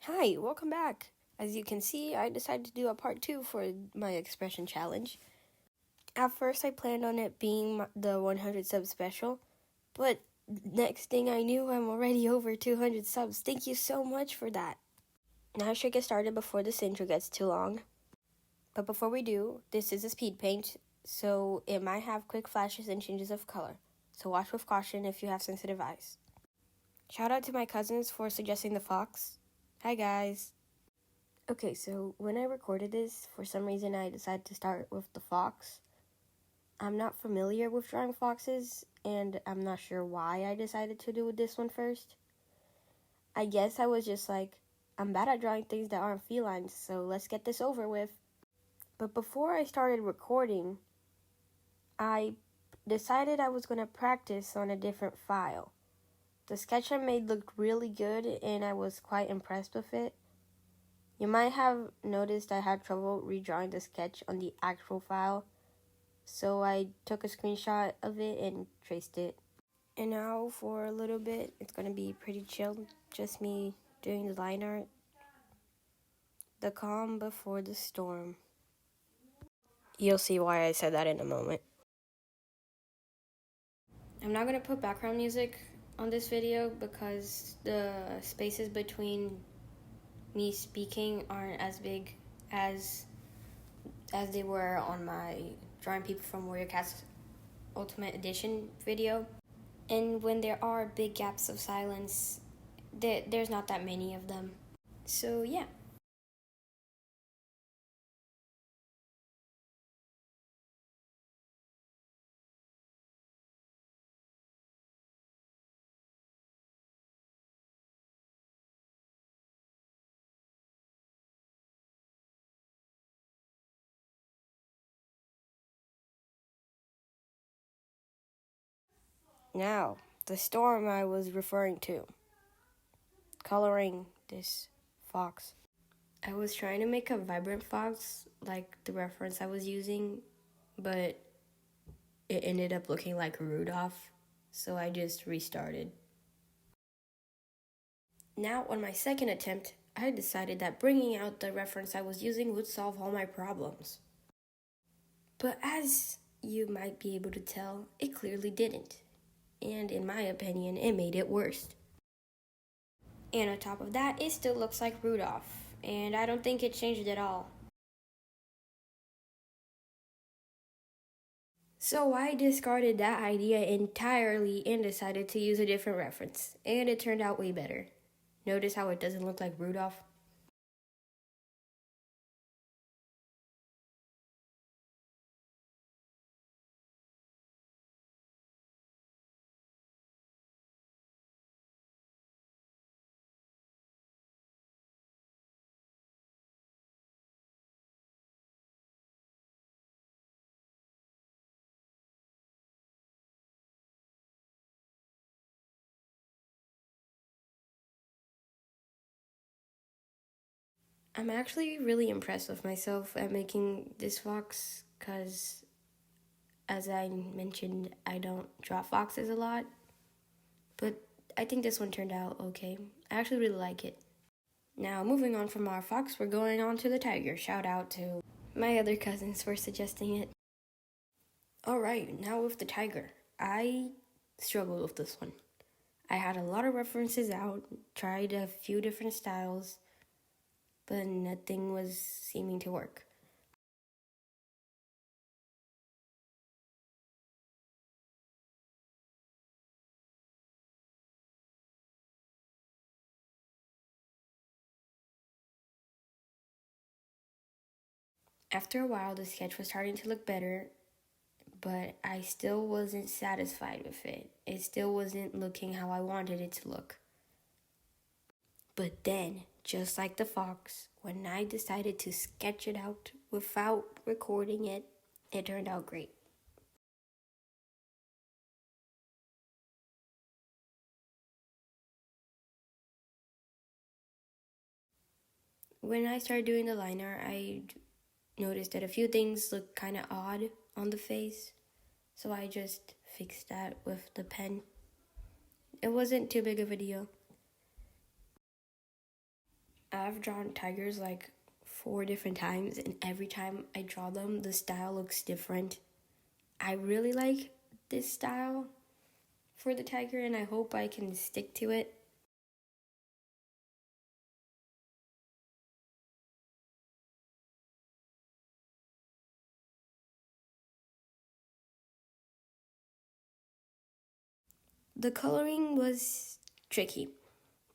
Hi, welcome back. As you can see, I decided to do a part 2 for my expression challenge. At first, I planned on it being the 100 sub special, but next thing I knew, I'm already over 200 subs. Thank you so much for that. Now I should get started before this intro gets too long. But before we do, this is a speed paint, so it might have quick flashes and changes of color. So watch with caution if you have sensitive eyes. Shout out to my cousins for suggesting the fox. Hi guys. Okay, so when I recorded this, for some reason I decided to start with the fox. I'm not familiar with drawing foxes, and I'm not sure why I decided to do this one first. I guess I was just like, I'm bad at drawing things that aren't felines, so let's get this over with. But before I started recording, I decided I was going to practice on a different file. The sketch I made looked really good, and I was quite impressed with it. You might have noticed I had trouble redrawing the sketch on the actual file, so I took a screenshot of it and traced it. And now for a little bit, it's going to be pretty chill, just me doing the line art. The calm before the storm. You'll see why I said that in a moment. I'm not going to put background music on this video because the spaces between me speaking aren't as big as they were on my Drawing People from Warrior Cats Ultimate Edition video. And when there are big gaps of silence, there's not that many of them. So yeah. Now, the storm I was referring to. Coloring this fox. I was trying to make a vibrant fox, like the reference I was using, but it ended up looking like Rudolph, so I just restarted. Now, on my second attempt, I decided that bringing out the reference I was using would solve all my problems. But as you might be able to tell, it clearly didn't. And in my opinion, it made it worse. And on top of that, it still looks like Rudolph, and I don't think it changed at all. So I discarded that idea entirely and decided to use a different reference, and it turned out way better. Notice how it doesn't look like Rudolph? I'm actually really impressed with myself at making this fox, because as I mentioned, I don't draw foxes a lot, but I think this one turned out okay. I actually really like it. Now, moving on from our fox, we're going on to the tiger. Shout out to my other cousins for suggesting it. Alright, now with the tiger. I struggled with this one. I had a lot of references out, tried a few different styles, but nothing was seeming to work. After a while, the sketch was starting to look better, but I still wasn't satisfied with it. It still wasn't looking how I wanted it to look. But then, just like the fox, when I decided to sketch it out without recording it, it turned out great. When I started doing the liner, I noticed that a few things looked kind of odd on the face, so I just fixed that with the pen. It wasn't too big of a deal. I've drawn tigers like 4 different times, and every time I draw them, the style looks different. I really like this style for the tiger, and I hope I can stick to it. The coloring was tricky.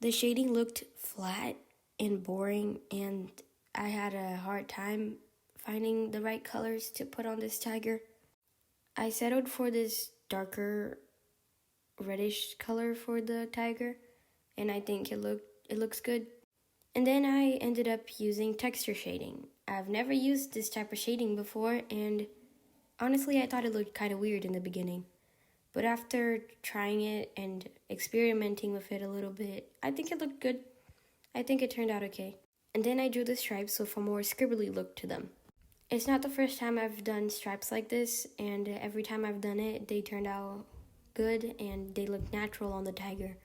The shading looked flat and boring, and I had a hard time finding the right colors to put on this tiger. I settled for this darker reddish color for the tiger, and I think it looks good. And then I ended up using texture shading. I've never used this type of shading before, and honestly I thought it looked kind of weird in the beginning. But after trying it and experimenting with it a little bit, I think it looked good. I think it turned out okay. And then I drew the stripes with a more scribbly look to them. It's not the first time I've done stripes like this, and every time I've done it, they turned out good and they look natural on the tiger.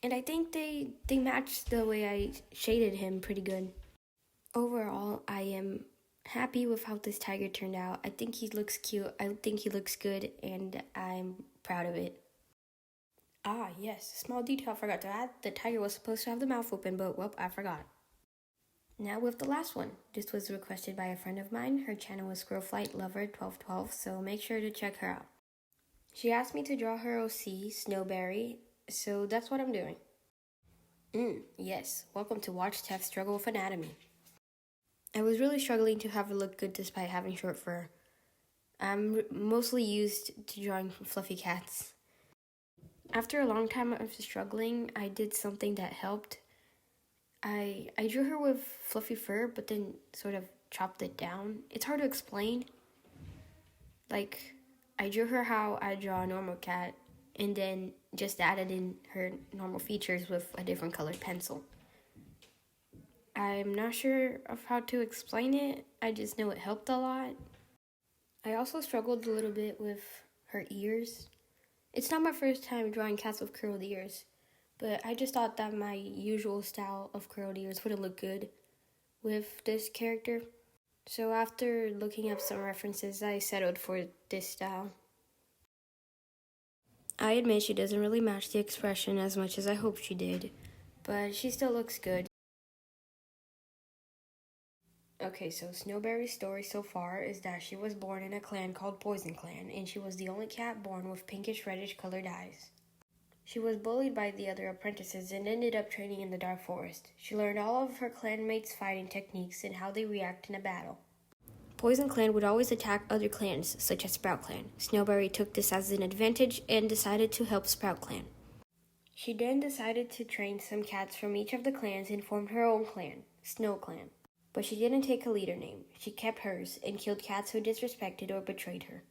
And I think they matched the way I shaded him pretty good. Overall, I am happy with how this tiger turned out. I think he looks cute, I think he looks good, and I'm proud of it. Ah, yes, small detail I forgot to add. The tiger was supposed to have the mouth open, but well, I forgot. Now with the last one. This was requested by a friend of mine. Her channel was SquirrelFlightLover1212, so make sure to check her out. She asked me to draw her OC, Snowberry, so that's what I'm doing. Yes, welcome to watch Tef struggle with anatomy. I was really struggling to have her look good despite having short fur. I'm mostly used to drawing fluffy cats. After a long time of struggling, I did something that helped. I drew her with fluffy fur, but then sort of chopped it down. It's hard to explain. Like, I drew her how I draw a normal cat, and then just added in her normal features with a different colored pencil. I'm not sure of how to explain it. I just know it helped a lot. I also struggled a little bit with her ears. It's not my first time drawing cats with curled ears, but I just thought that my usual style of curled ears wouldn't look good with this character. So after looking up some references, I settled for this style. I admit she doesn't really match the expression as much as I hoped she did, but she still looks good. Okay, so Snowberry's story so far is that she was born in a clan called Poison Clan, and she was the only cat born with pinkish reddish colored eyes. She was bullied by the other apprentices and ended up training in the Dark Forest. She learned all of her clanmates' fighting techniques and how they react in a battle. Poison Clan would always attack other clans, such as Sprout Clan. Snowberry took this as an advantage and decided to help Sprout Clan. She then decided to train some cats from each of the clans and formed her own clan, Snow Clan. But she didn't take a leader name. She kept hers and killed cats who disrespected or betrayed her.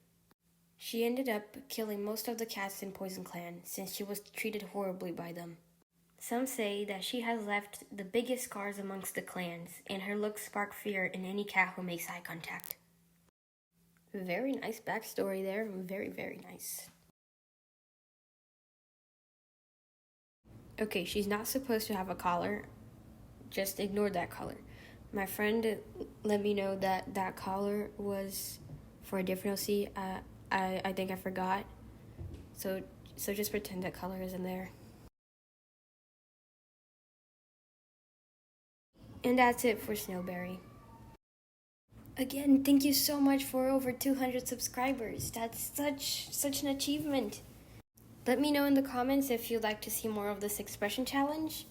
She ended up killing most of the cats in Poison Clan since she was treated horribly by them. Some say that she has left the biggest scars amongst the clans, and her looks spark fear in any cat who makes eye contact. Very nice backstory there. Very, very nice. Okay, she's not supposed to have a collar. Just ignore that color. My friend let me know that that collar was for a different OC. I think I forgot. So just pretend that color isn't there. And that's it for Snowberry. Again, thank you so much for over 200 subscribers. That's such an achievement. Let me know in the comments if you'd like to see more of this expression challenge.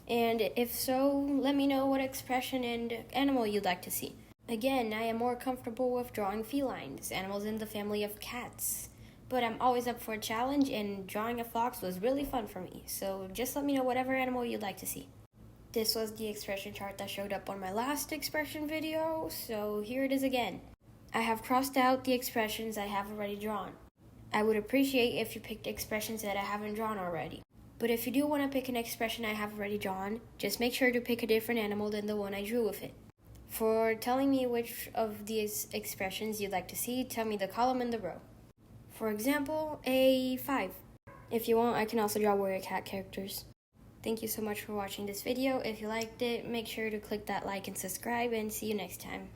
And if so, let me know what expression and animal you'd like to see. Again, I am more comfortable with drawing felines, animals in the family of cats. But I'm always up for a challenge, and drawing a fox was really fun for me. So just let me know whatever animal you'd like to see. This was the expression chart that showed up on my last expression video, so here it is again. I have crossed out the expressions I have already drawn. I would appreciate if you picked expressions that I haven't drawn already. But if you do want to pick an expression I have already drawn, just make sure to pick a different animal than the one I drew with it. For telling me which of these expressions you'd like to see, tell me the column and the row. For example, A5. If you want, I can also draw warrior cat characters. Thank you so much for watching this video. If you liked it, make sure to click that like and subscribe, and see you next time.